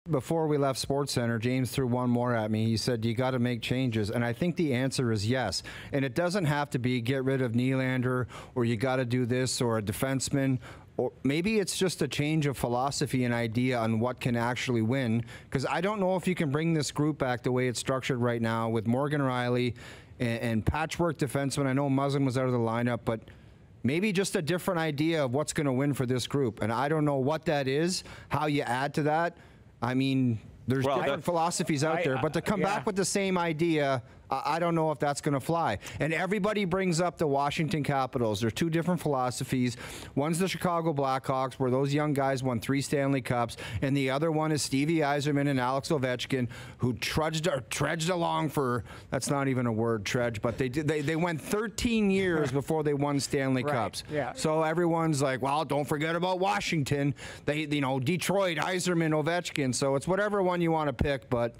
Before we left SportsCenter, James threw one more at me. He said, you got to make changes. And I think the answer is yes. And it doesn't have to be get rid of Nylander or you got to do this or a defenseman. Or maybe it's just a change of philosophy and idea on what can actually win. Because I don't know if you can bring this group back the way it's structured right now with Morgan Rielly and patchwork defensemen. I know Muzzin was out of the lineup, but maybe just a different idea of what's going to win for this group. And I don't know what that is, how you add to that. I mean, there's different philosophies out there, but to come back with the same idea, I don't know if that's going to fly. And everybody brings up the Washington Capitals. There's two different philosophies. One's the Chicago Blackhawks, where those young guys won 3 Stanley Cups, and the other one is Stevie Yzerman and Alex Ovechkin, who trudged along for, that's not even a word, trudge, but they went 13 years before they won Stanley Cups. Yeah. So everyone's like, well, don't forget about Washington. Detroit, Yzerman, Ovechkin. So it's whatever one you want to pick, but...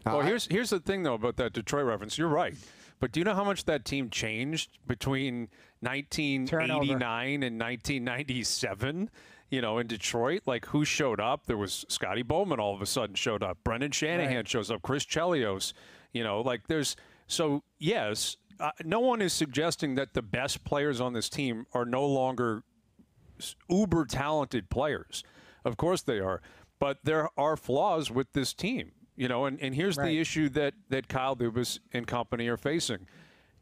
Well, here's the thing, though, about that Detroit reference. You're right. But do you know how much that team changed between 1989 and 1997, in Detroit? Like, who showed up? There was Scotty Bowman all of a sudden showed up. Brendan Shanahan shows up. Chris Chelios. So, yes, no one is suggesting that the best players on this team are no longer uber-talented players. Of course they are. But there are flaws with this team. And here's the issue that Kyle Dubas and company are facing.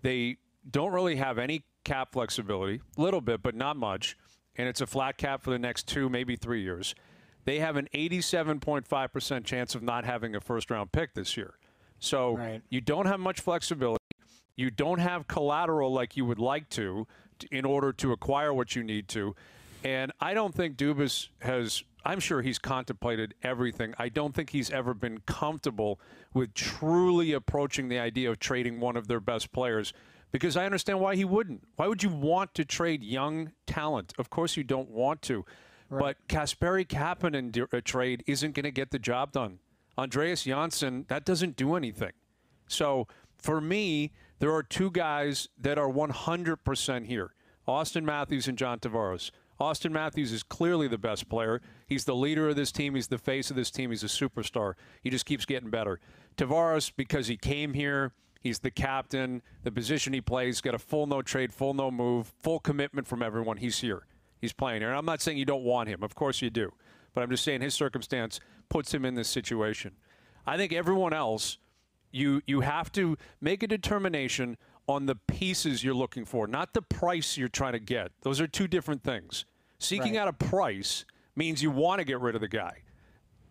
They don't really have any cap flexibility, a little bit, but not much, and it's a flat cap for the next 2, maybe 3 years. They have an 87.5% chance of not having a first-round pick this year. So you don't have much flexibility. You don't have collateral like you would like to in order to acquire what you need to. And I don't think Dubas has – I'm sure he's contemplated everything. I don't think he's ever been comfortable with truly approaching the idea of trading one of their best players, because I understand why he wouldn't. Why would you want to trade young talent? Of course you don't want to. But Kasperi Kapanen trade isn't going to get the job done. Andreas Janssen, that doesn't do anything. So for me, there are 2 guys that are 100% here, Austin Matthews and John Tavares. Austin Matthews is clearly the best player. He's the leader of this team. He's the face of this team. He's a superstar. He just keeps getting better. Tavares, because he came here, he's the captain. The position he plays, got a full no trade, full no move, full commitment from everyone. He's here. He's playing here. And I'm not saying you don't want him. Of course you do. But I'm just saying his circumstance puts him in this situation. I think everyone else, you have to make a determination on the pieces you're looking for, not the price you're trying to get. Those are 2 different things. Seeking out a price means you want to get rid of the guy.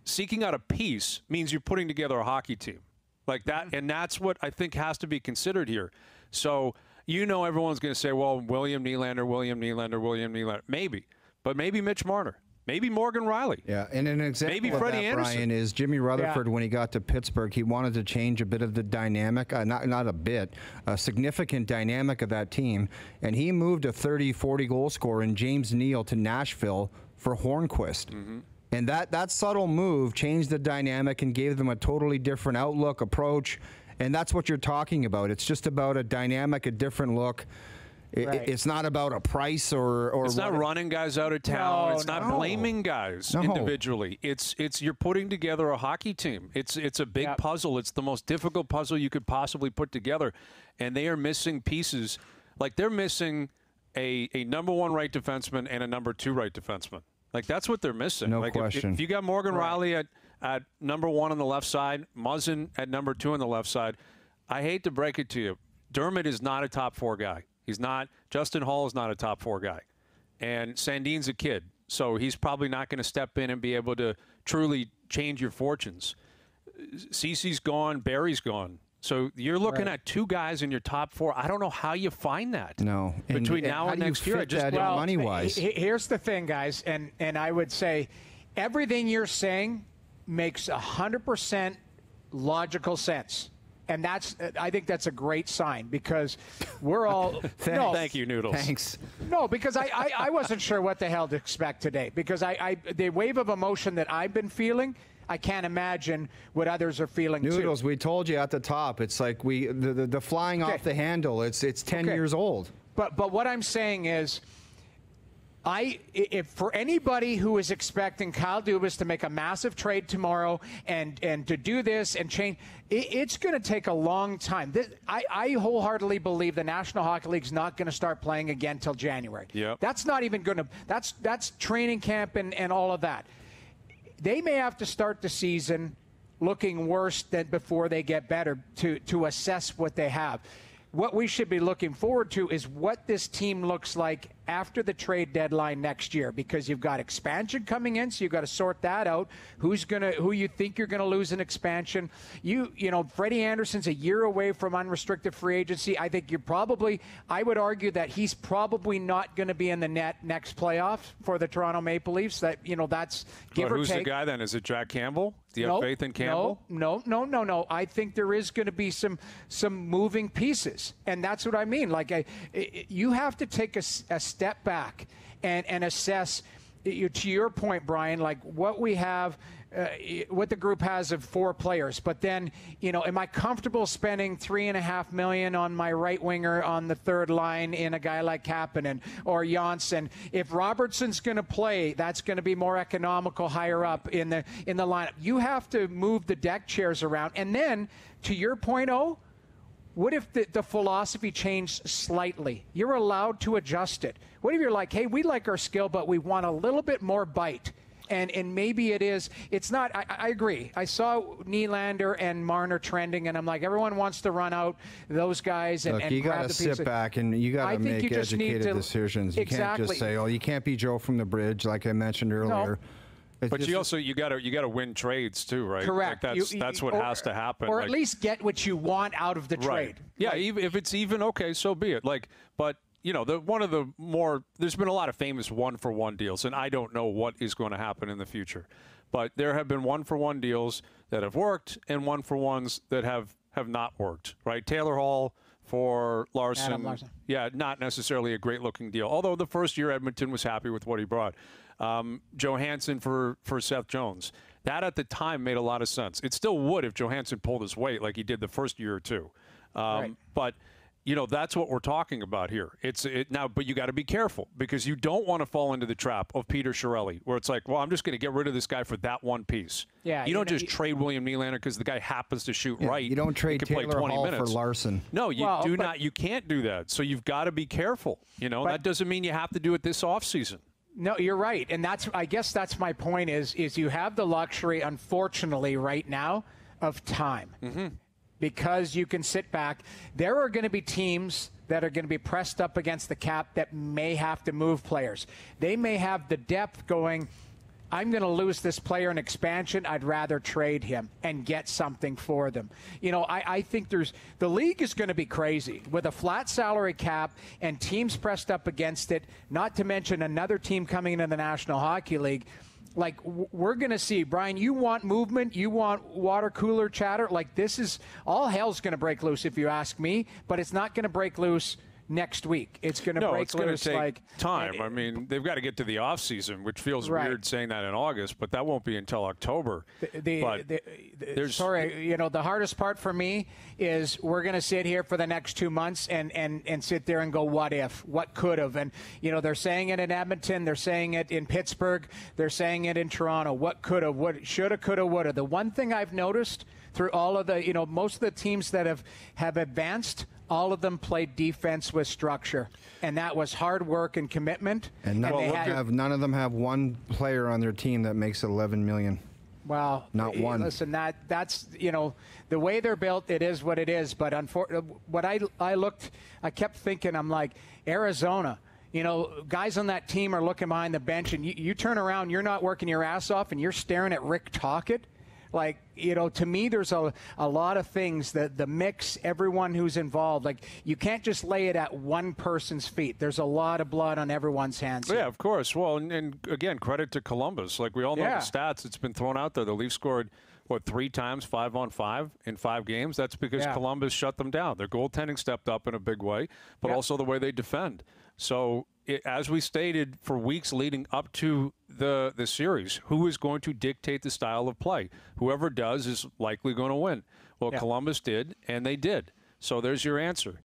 Seeking out a piece means you're putting together a hockey team like that, and that's what I think has to be considered here. So, everyone's going to say, well, William Nylander. Maybe. But maybe Mitch Marner. Maybe Morgan Rielly. Yeah, and an example maybe of Freddie that, Anderson. Brian, is Jimmy Rutherford when he got to Pittsburgh. He wanted to change a bit of the dynamic, not a bit, a significant dynamic of that team. And he moved a 30, 40 goal scorer in James Neal to Nashville for Hornquist. Mm-hmm. And that subtle move changed the dynamic and gave them a totally different outlook, approach. And that's what you're talking about. It's just about a dynamic, a different look. It's not about a price or it's not running guys out of town. It's not blaming guys individually. It's you're putting together a hockey team. It's a big puzzle. It's the most difficult puzzle you could possibly put together, and they are missing pieces. Like they're missing a number 1 right defenseman and a number 2 right defenseman. Like that's what they're missing. No question. If you got Morgan Rielly at number 1 on the left side, Muzzin at number 2 on the left side, I hate to break it to you, Dermott is not a top 4 guy. He's not. Justin Hall is not a top 4 guy. And Sandin's a kid, so he's probably not going to step in and be able to truly change your fortunes. Cece's gone. Barry's gone. So you're looking at 2 guys in your top 4. I don't know how you find that. No. Between now and next year. Money-wise. Here's the thing, guys, and I would say everything you're saying makes 100% logical sense. And I think that's a great sign because we're all. Thank you, Noodles. Thanks. No, because I wasn't sure what the hell to expect today because the wave of emotion that I've been feeling, I can't imagine what others are feeling Noodles, too. we told you at the top. It's like the flying off the handle. It's 10 years old. But what I'm saying is, If for anybody who is expecting Kyle Dubas to make a massive trade tomorrow and to do this and change, it's going to take a long time. I wholeheartedly believe the National Hockey League's not going to start playing again till January. Yep. That's not even going to. That's training camp and all of that. They may have to start the season looking worse than before they get better to assess what they have. What we should be looking forward to is what this team looks like after the trade deadline next year, because you've got expansion coming in, so you've got to sort that out. Who you think you're going to lose in expansion? You know, Freddie Anderson's a year away from unrestricted free agency. I think I would argue that he's probably not going to be in the net next playoff for the Toronto Maple Leafs. That, you know, that's give or take. Who's the guy then? Is it Jack Campbell? Do you have faith in Campbell? No. I think there is going to be some moving pieces, and that's what I mean. Like, you have to take a step back and assess, to your point, Brian, like what we have, what the group has of 4 players. But then, you know, am I comfortable spending $3.5 million on my right winger on the third line in a guy like Kapanen or Janssen? If Robertson's going to play, that's going to be more economical higher up in the lineup. You have to move the deck chairs around. And then, to your point, what if the philosophy changed slightly? You're allowed to adjust it. What if you're like, hey, we like our skill, but we want a little bit more bite? And maybe it's not. I agree. I saw Nylander and Marner trending, and I'm like, everyone wants to run out those guys and you grab got to the piece. sit back and you got to make educated decisions. You can't just say, oh, you can't be Joe from the bridge, like I mentioned earlier. No. But you got to win trades too, right? Correct. Like that's what has to happen. Or at least get what you want out of the trade. Yeah, if it's even, okay, so be it. But you know, there's been a lot of famous 1-for-1 deals, and I don't know what is going to happen in the future. But there have been 1-for-1 deals that have worked and 1-for-1s that have not worked, right? Taylor Hall for Larson. Adam Larson. Yeah, not necessarily a great-looking deal, although the first year Edmonton was happy with what he brought. Johansson for Seth Jones. That at the time made a lot of sense. It still would if Johansson pulled his weight like he did the first year or two. Right. But you know, that's what we're talking about here. Now, but you got to be careful because you don't want to fall into the trap of Peter Chiarelli, where it's like, well, I'm just going to get rid of this guy for that one piece. Yeah, you don't just trade William Nylander because the guy happens to shoot right. You don't trade Taylor Hall for Larson. No, you do not. You can't do that. So you've got to be careful. You know, that doesn't mean you have to do it this offseason. No, you're right, and I guess that's my point. Is you have the luxury, unfortunately, right now, of time. Mm-hmm. Because you can sit back. There are going to be teams that are going to be pressed up against the cap that may have to move players. They may have the depth going, I'm going to lose this player in expansion. I'd rather trade him and get something for them. You know, I think the league is going to be crazy with a flat salary cap and teams pressed up against it, not to mention another team coming into the National Hockey League. Like, we're going to see, Brian, you want movement, you want water cooler chatter. Like, this is, all hell's going to break loose if you ask me, but it's not going to break loose next week. It's going to break loose. It's going to take time. I mean, they've got to get to the off season, which feels weird saying that in August, but that won't be until October. Sorry, you know, the hardest part for me is we're going to sit here for the next 2 months and sit there and go, what if, what could have? And, you know, they're saying it in Edmonton, they're saying it in Pittsburgh, they're saying it in Toronto. What could have, what shoulda, coulda, woulda. The one thing I've noticed through all of the, you know, most of the teams that have advanced, all of them played defense with structure, and that was hard work and commitment. And none of them have one player on their team that makes $11 million. Well, not one. Listen, that's, you know, the way they're built, it is what it is. But what I kept thinking, I'm like, Arizona. You know, guys on that team are looking behind the bench, and you turn around, you're not working your ass off, and you're staring at Rick Tocchet. Like, you know, to me, there's a lot of things that the mix, everyone who's involved, like, you can't just lay it at one person's feet. There's a lot of blood on everyone's hands. Yeah, of course. Well, and again, credit to Columbus. Like, we all know the stats. It's been thrown out there. The Leafs scored, 3 times 5-on-5 in 5 games? That's because Columbus shut them down. Their goaltending stepped up in a big way, but also the way they defend. So, as we stated for weeks leading up to the series, who is going to dictate the style of play? Whoever does is likely going to win. Well, Columbus did, and they did. So there's your answer.